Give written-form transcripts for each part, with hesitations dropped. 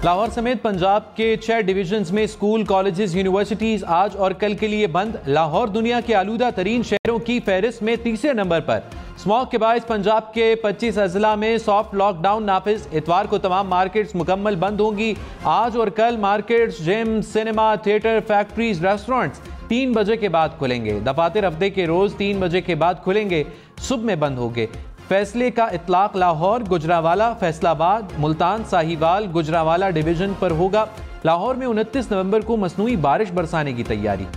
लाहौर समेत पंजाब के 6 डिवीजन्स में स्कूल, कॉलेजेस, यूनिवर्सिटीज आज और कल के लिए बंद। लाहौर दुनिया के आलूदा तरीन शहरों की फहरिस्त में तीसरे नंबर पर। स्मॉग के बायस पंजाब के 25 अजला में सॉफ्ट लॉकडाउन नाफिज। इतवार को तमाम मार्केट्स मुकम्मल बंद होंगी। आज और कल markets, gym, cinema, theatre, factories, restaurants 3 बजे के बाद खुलेंगे। दफातर हफ्ते के रोज 3 बजे के बाद खुलेंगे, सुबह में बंद होंगे। फैसले का इतलाक लाहौर, गुजरावाला, फैसलाबाद, मुल्तान, साहिवाल, गुजरावाला डिवीजन पर होगा। लाहौर में 29 नवंबर को मसनूई बारिश बरसाने की तैयारी।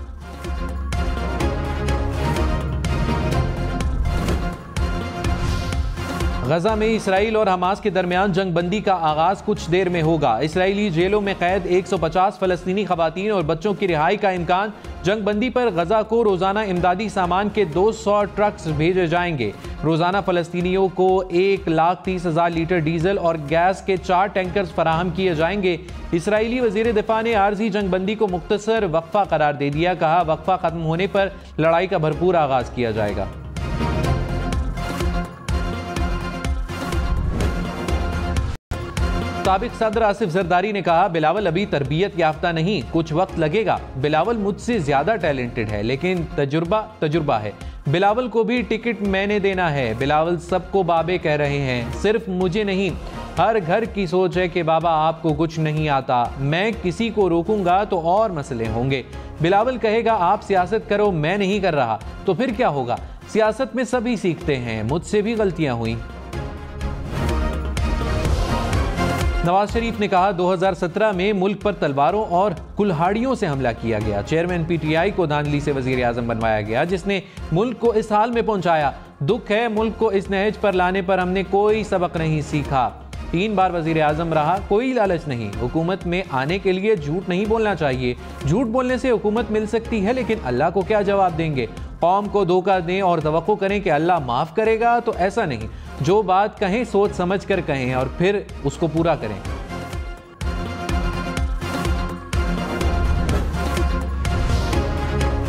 गजा में इसराइल और हमास के दरमियान जंग बंदी का आगाज कुछ देर में होगा। इसराइली जेलों में कैद 150 फलस्तीनी खवातीन और बच्चों की रिहाई का इम्कान। जंग बंदी पर गजा को रोजाना इमदादी सामान के 200 ट्रक्स भेजे जाएंगे। रोजाना फलस्तीनियों को 1,30,000 लीटर डीजल और गैस के 4 टैंकर्स फराहम किए जाएंगे। इसराइली वजीर दिफा ने आर्जी जंग बंदी को मुख्तसर वक्फा करार दे दिया। कहा, वक्फा खत्म होने पर लड़ाई का भरपूर आगाज किया जाएगा। साबिक सदर आसिफ जरदारी ने कहा, बिलावल अभी तरबियत याफ्ता नहीं, कुछ वक्त लगेगा। बिलावल मुझसे ज्यादा टैलेंटेड है, लेकिन तजुर्बा है। बिलावल को भी टिकट मैंने देना है। बिलावल सबको बाबे कह रहे हैं, सिर्फ मुझे नहीं। हर घर की सोच है कि बाबा आपको कुछ नहीं आता, मैं किसी को रोकूंगा तो और मसले होंगे। बिलावल कहेगा आप सियासत करो, मैं नहीं कर रहा, तो फिर क्या होगा? सियासत में सभी सीखते हैं, मुझसे भी गलतियां हुई। नवाज शरीफ ने कहा, 2017 में मुल्क पर तलवारों और कुल्हाड़ियों से हमला किया गया। चेयरमैन PTI को धांधली से वजीर आजम बनवाया गया, जिसने मुल्क को इस हाल में पहुंचाया। दुख है, मुल्क को इस नहज पर लाने पर हमने कोई सबक नहीं सीखा। 3 बार वजीर आजम रहा, कोई लालच नहीं। हुकूमत में आने के लिए झूठ नहीं बोलना चाहिए। झूठ बोलने से हुकूमत मिल सकती है, लेकिन अल्लाह को क्या जवाब देंगे? कौम को धोखा दें और तवक्को करें कि अल्लाह माफ करेगा, तो ऐसा नहीं। जो बात कहें सोच समझ कर कहें और फिर उसको पूरा करें।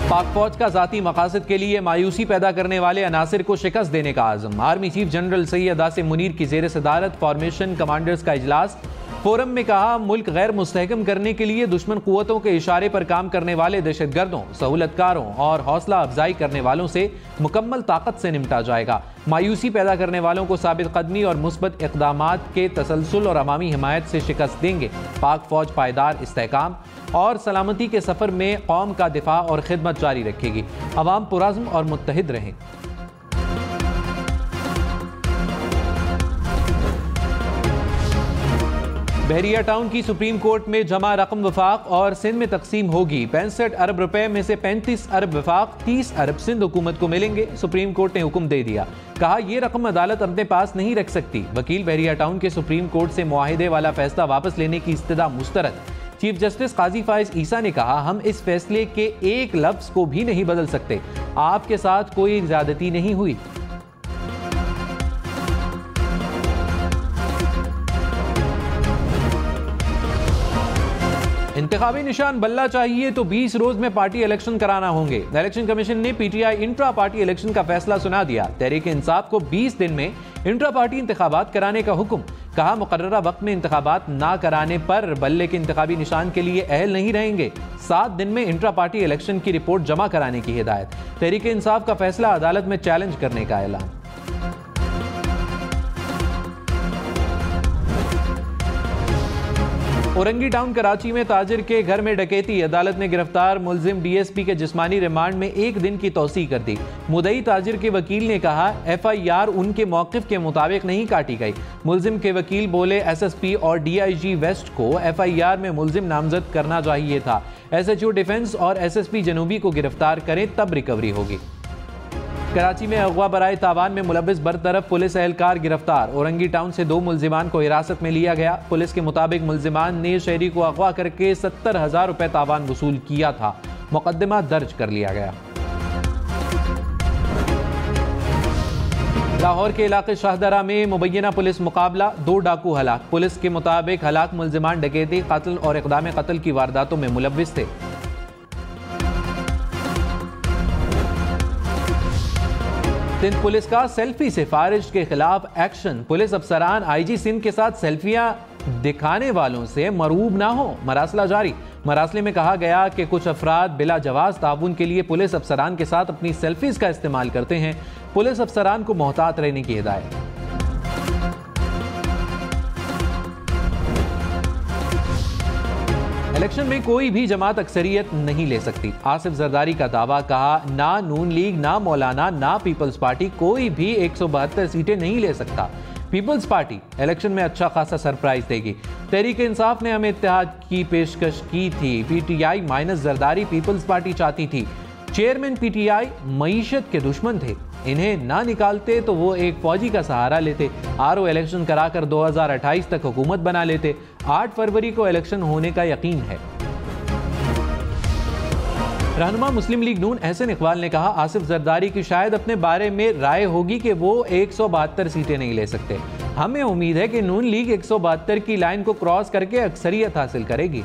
पाक फौज का जाती मकासद के लिए मायूसी पैदा करने वाले अनासिर को शिकस्त देने का आज़म। Army chief general Syed Asim Munir की जेर सदारत फॉर्मेशन कमांडर्स का इजलास। फोरम में कहा, मुल्क गैर मुस्तहकम करने के लिए दुश्मन कुव्वतों के इशारे पर काम करने वाले दहशतगर्दों, सहूलतकारों और हौसला अफजाई करने वालों से मुकम्मल ताकत से निपटा जाएगा। मायूसी पैदा करने वालों को साबित कदमी और मुस्बत इक़दामात के तसलसल और अवामी हिमायत से शिकस्त देंगे। पाक फौज पायदार इस्तेहकाम और सलामती के सफ़र में कौम का दिफा और खिदमत जारी रखेगी। अवाम पुरअज़्म और मुत्तहिद रहें। बहरिया टाउन की सुप्रीम कोर्ट में जमा रकम वफाक और सिंध में तकसीम होगी। 65 अरब रुपए में से 35 अरब वफाक, 30 अरब सिंध हुकूमत को मिलेंगे। सुप्रीम कोर्ट ने हुक्म दे दिया। कहा, यह रकम अदालत अपने पास नहीं रख सकती। वकील बहरिया टाउन के सुप्रीम कोर्ट से मुआहिदे वाला फैसला वापस लेने की इस्तदा मुस्तरद। चीफ जस्टिस काजी फाइज ईसा ने कहा, हम इस फैसले के एक लफ्ज को भी नहीं बदल सकते। आपके साथ कोई ज्यादती नहीं हुई। इंतखाबी निशान बल्ला चाहिए तो 20 रोज में पार्टी इलेक्शन कराना होंगे। इलेक्शन कमीशन ने PTI इंट्रा पार्टी इलेक्शन का फैसला सुना दिया। तहरीक इंसाफ को 20 दिन में इंट्रा पार्टी इंतखाबात कराने का हुक्म। कहा, मुकर्ररा वक्त में इंतखाबात ना कराने पर बल्ले के इंतखाबी निशान के लिए अहल नहीं रहेंगे। 7 दिन में इंट्रा पार्टी इलेक्शन की रिपोर्ट जमा कराने की हिदायत। तहरीक इंसाफ का फैसला अदालत में चैलेंज करने का ऐलान। औरंगी टाउन कराची में ताजिर के घर में डकैती। अदालत ने गिरफ्तार मुलजिम DSP के जिस्मानी रिमांड में 1 दिन की तौसी कर दी। मुदई ताजिर के वकील ने कहा, FIR उनके मौक़िफ़ के मुताबिक नहीं काटी गई। मुलजिम के वकील बोले, SSP और DIG वेस्ट को FIR में मुलजिम नामजद करना चाहिए था। SHO डिफेंस और SSP जनूबी को गिरफ्तार करें तब रिकवरी होगी। कराची में अगवा बराए तावान में मुलव्विस बरतरफ पुलिस एहलकार गिरफ्तार। औरंगी टाउन से 2 मुलजिमान को हिरासत में लिया गया। पुलिस के मुताबिक मुलजिमान ने शहरी को अगवा करके 70,000 रुपए तावान वसूल किया था। मुकदमा दर्ज कर लिया गया। लाहौर के इलाके शाहदरा में मुबैना पुलिस मुकाबला, 2 डाकू हलाक। पुलिस के मुताबिक हलाक मुलजिमान डकैती, कत्ल और इक़दाम कत्ल की वारदातों में मुलव्विस थे। सिंध पुलिस का सेल्फी सिफारिश के खिलाफ एक्शन। पुलिस अफसरान IG सिंध के साथ सेल्फियां दिखाने वालों से मरूब ना हो। मरासला जारी। मरासले में कहा गया कि कुछ अफराद बिला जवाज ताउन के लिए पुलिस अफसरान के साथ अपनी सेल्फीज का इस्तेमाल करते हैं। पुलिस अफसरान को मोहतात रहने की हिदायत। इलेक्शन में कोई भी जमात अक्सरियत नहीं ले सकती। आसिफ जरदारी का दावा। कहा, ना नून लीग, ना मौलाना, ना पीपल्स पार्टी कोई भी 172 सीटें नहीं ले सकता। पीपल्स पार्टी इलेक्शन में अच्छा खासा सरप्राइज देगी। तहरीक इंसाफ ने हमें इत्तेहाद की पेशकश की थी। पीटीआई माइनस जरदारी पीपल्स पार्टी चाहती थी। चेयरमैन पीटीआई मईशत के दुश्मन थे। इन्हें ना निकालते तो वो एक फौजी का सहारा लेते। आरओ इलेक्शन कराकर 2028 तक हुकूमत बना लेते। 8 फरवरी को इलेक्शन होने का यकीन है। रहनुमा मुस्लिम लीग नून एहसन इकबाल ने कहा, आसिफ जरदारी की शायद अपने बारे में राय होगी कि वो 172 सीटें नहीं ले सकते। हमें उम्मीद है कि नून लीग 172 की लाइन को क्रॉस करके अक्सरियत हासिल करेगी।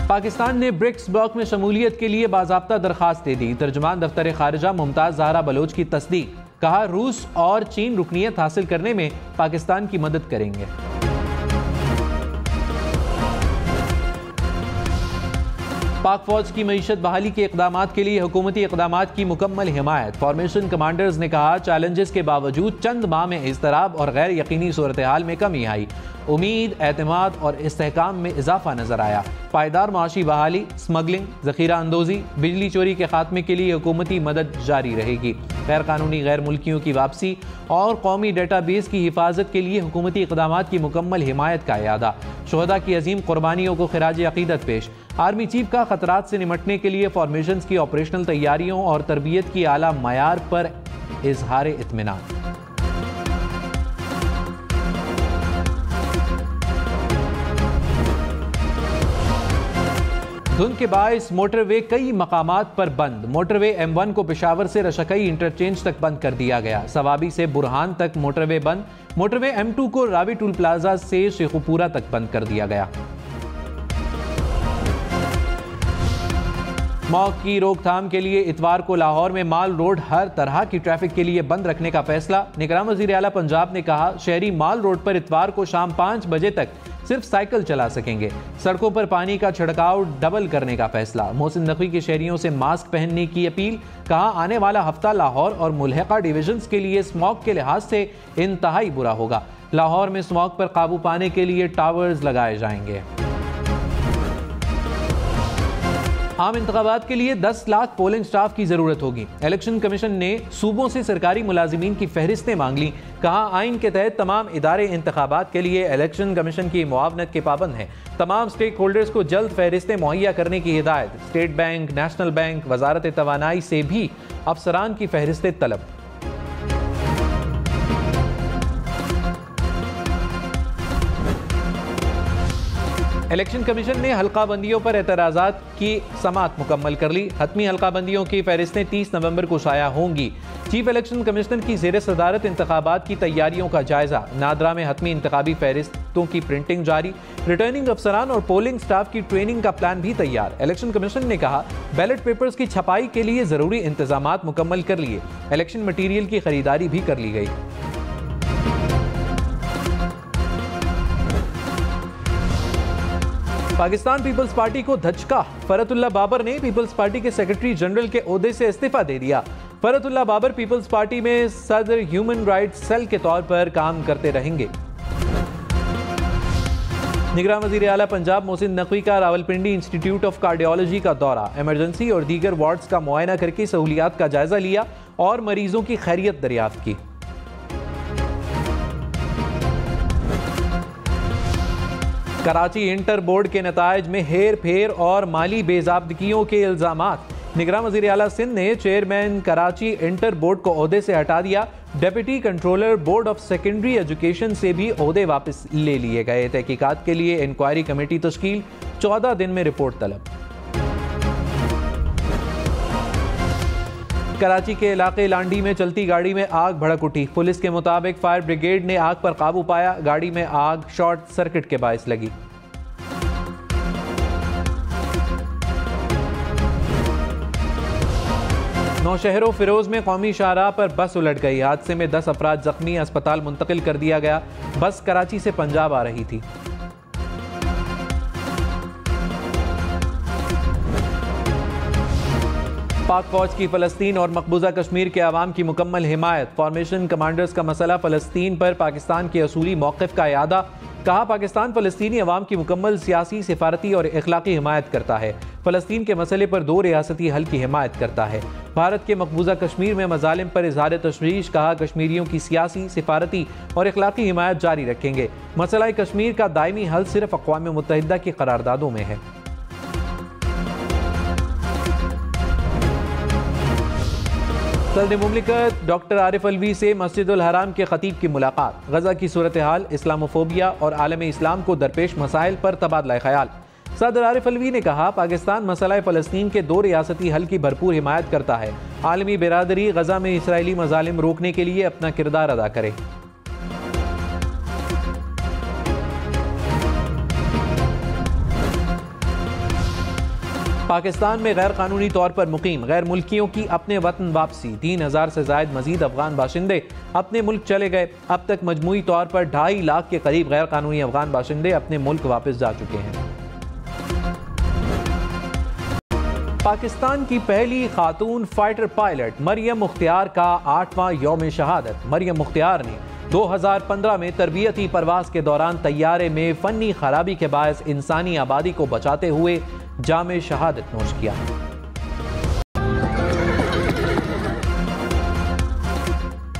पाकिस्तान ने ब्रिक्स ब्लॉक में शमूलियत के लिए बाज़ाब्ता दरखास्त दे दी। तर्जुमान दफ्तर खारिजा मुमताज ज़हरा बलोच की तस्दीक। कहा, रूस और चीन रुकनियत हासिल करने में पाकिस्तान की मदद करेंगे। पाक फौज की मईशत बहाली के इक़दामात के लिए हुकूमती इक़दामात की मुकम्मल हिमायत। फॉर्मेशन कमांडर्स ने कहा, चैलेंजेस के बावजूद चंद माह में इज़्तिराब और गैर यकीनी सूरत हाल में कमी आई। उम्मीद, एतमाद और इस्तेहकाम में इजाफा नजर आया। पायदार माशी बहाली, स्मगलिंग, जखीरा अंदोजी, बिजली चोरी के खात्मे के लिए हुकूमती मदद जारी रहेगी। गैर कानूनी गैर मुल्कियों की वापसी और कौमी डेटाबेस की हिफाजत के लिए हुकूमती इक़दामात की मुकम्मल हिमायत का इयादा। शुहदा की अजीम कुर्बानियों को खिराज अकीदत पेश। आर्मी चीफ का खतरात से निमटने के लिए फॉर्मेशंस की ऑपरेशनल तैयारियों और तरबियत की आला मयार पर इजहार इत्मीनान। धुंध के बायस मोटरवे कई मकामात पर बंद। मोटरवे M1 को पेशावर से रशकई इंटरचेंज तक बंद कर दिया गया। सवाबी से बुरहान तक मोटरवे बंद। मोटरवे M2 को रावी टूल प्लाजा से शेखुपुरा तक बंद कर दिया गया। स्मॉग की रोकथाम के लिए इतवार को लाहौर में माल रोड हर तरह की ट्रैफिक के लिए बंद रखने का फैसला। निगरान वज़ीर आला पंजाब ने कहा, शहरी माल रोड पर इतवार को शाम 5 बजे तक सिर्फ साइकिल चला सकेंगे। सड़कों पर पानी का छिड़काव डबल करने का फैसला। मोहसिन नकवी के शहरियों से मास्क पहनने की अपील। कहा, आने वाला हफ्ता लाहौर और मुल्हिका डिवीजन्स के लिए स्मॉग के लिहाज से इंतहाई बुरा होगा। लाहौर में स्मॉग पर काबू पाने के लिए टावर्स लगाए जाएंगे। आम इंतखाबात के लिए 10 लाख पोलिंग स्टाफ की जरूरत होगी। इलेक्शन कमीशन ने सूबों से सरकारी मुलाजिमीन की फहरिस्तें मांग ली। कहा, आइन के तहत तमाम इदारे इंतखाबात के लिए इलेक्शन कमीशन की मुआवनत के पाबंद हैं। तमाम स्टेक होल्डर्स को जल्द फहरिस्तें मुहैया करने की हिदायत। स्टेट बैंक, नेशनल बैंक, वजारत तवानाई से भी अफसरान की फहरिस्तें तलब। इलेक्शन कमीशन ने हल्काबंदियों पर एतराज़ात की समाअत मुकम्मल कर ली। हतमी हल्काबंदियों की फहरिस्तें 30 नवंबर को शाया होंगी। चीफ इलेक्शन कमिश्नर की ज़ेर सदारत इंतखाबात की तैयारियों का जायजा। नादरा में हतमी इंतखाबी फहरिस्तों की प्रिंटिंग जारी। रिटर्निंग अफसरान और पोलिंग स्टाफ की ट्रेनिंग का प्लान भी तैयार। इलेक्शन कमीशन ने कहा, बैलेट पेपर्स की छपाई के लिए ज़रूरी इंतजामात मुकम्मल कर लिए। इलेक्शन मटीरियल की खरीदारी भी कर ली गई। पाकिस्तान पीपल्स पार्टी को धचका। फरतुल्ला बाबर ने पीपल्स पार्टी के सेक्रेटरी जनरल के ओहदे से इस्तीफा दे दिया। फरतुल्ला बाबर पीपल्स पार्टी में सदर ह्यूमन राइट्स सेल के तौर पर काम करते रहेंगे। निगरान वज़ीर आला पंजाब मोहसिन नकवी का रावलपिंडी इंस्टीट्यूट ऑफ कार्डियोलॉजी का दौरा। इमरजेंसी और दीगर वार्ड्स का मुआयना करके सहूलियात का जायजा लिया और मरीजों की खैरियत दरियाफ्त की। कराची इंटर बोर्ड के नतायज में हेर फेर और माली बेज़ाब्दगियों के इल्जामात। निगरान वज़ीर आला सिंध ने चेयरमैन कराची इंटर बोर्ड को ओहदे से हटा दिया। Deputy controller board of secondary education से भी ओहदे वापस ले लिए गए। तहकीकात के लिए इंक्वायरी कमेटी तश्कील। 14 दिन में रिपोर्ट तलब। कराची के इलाके लांडी में चलती गाड़ी में आग भड़क उठी। पुलिस के मुताबिक फायर ब्रिगेड ने आग पर काबू पाया। गाड़ी में आग शॉर्ट सर्किट के बायस लगी। नौशहरों फिरोज में कौमी शाहराह पर बस उलट गई। हादसे में 10 अफराद जख्मी, अस्पताल मुंतकिल कर दिया गया। बस कराची से पंजाब आ रही थी। पाक फौज की फलस्तीन और मकबूजा कश्मीर के अवाम की मुकम्मल हिमायत। फॉर्मेशन कमांडर्स का मसला फलस्तीन पर पाकिस्तान के असूली मौक़िफ़ का इयादा। कहा, पाकिस्तान फलस्तीनी अवाम की मुकम्मल सियासी, सिफारती और इखलाकी हिमायत करता है। फलस्तीन के मसले पर 2 रियासती हल की हिमायत करता है। भारत के मकबूजा कश्मीर में मजालिम पर इजहार तशवीश। कहा, कश्मीरियों की सियासी, सिफारती और इखलाकी हिमायत जारी रखेंगे। मसला कश्मीर का दायमी हल सिर्फ अक़वाम मुत्तहिदा की करारदादों में है। सदर मुमलिकत डॉक्टर आरिफ अलवी से मस्जिदुल हराम के खतीब की मुलाकात। गजा की सूरत हाल, इस्लामोफोबिया और आलम इस्लाम को दरपेश मसाइल पर तबादला ख्याल। सदर आरिफ अलवी ने कहा, पाकिस्तान मसला फ़लस्तीन के 2 रियासती हल की भरपूर हिमायत करता है। आलमी बिरादरी गजा में इसराइली मजालिम रोकने के लिए अपना किरदार अदा करे। पाकिस्तान में गैर कानूनी तौर पर मुकीम गैर मुल्कियों की अपने वतन वापसी। 3000 से जायद मजीद अफगान बाशिंदे अपने मुल्क चले गए। अब तक मजमूई तौर पर 2.5 लाख के करीब गैर कानूनी अफगान बाशिंदे अपने मुल्क वापस जा चुके हैं। पाकिस्तान की पहली खातून फाइटर पायलट मरियम मुख्तियार का 8वां यौम शहादत। मरियम मुख्तियार ने 2015 में तरबियती परवाज के दौरान तैयारे में फनी खराबी के बायस इंसानी आबादी को बचाते हुए जामे शहादत नोश किया।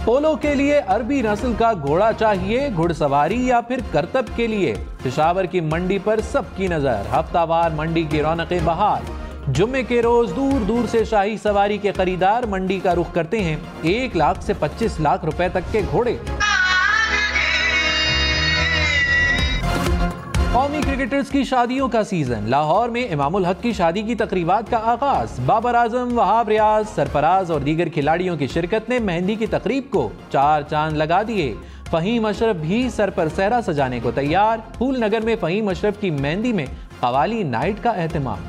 पोलो के लिए अरबी नस्ल का घोड़ा चाहिए, घुड़सवारी या फिर करतब के लिए? पेशावर की मंडी पर सबकी नजर। हफ्तावार मंडी की रौनकें बहाल। जुम्मे के रोज दूर दूर से शाही सवारी के खरीदार मंडी का रुख करते हैं। 1 लाख से 25 लाख रुपए तक के घोड़े। कौमी क्रिकेटर्स की शादियों का सीजन। लाहौर में इमामुल हक की शादी की तकरीबात का आगाज। बाबर आजम, वहाब रियाज, सरफराज और दीगर खिलाड़ियों की शिरकत ने मेहंदी की तकरीब को 4 चांद लगा दिए। फहीम अशरफ भी सर पर सेहरा सजाने को तैयार। फूल नगर में फहीम अशरफ की मेहंदी में कवाली नाइट का एहतमाम।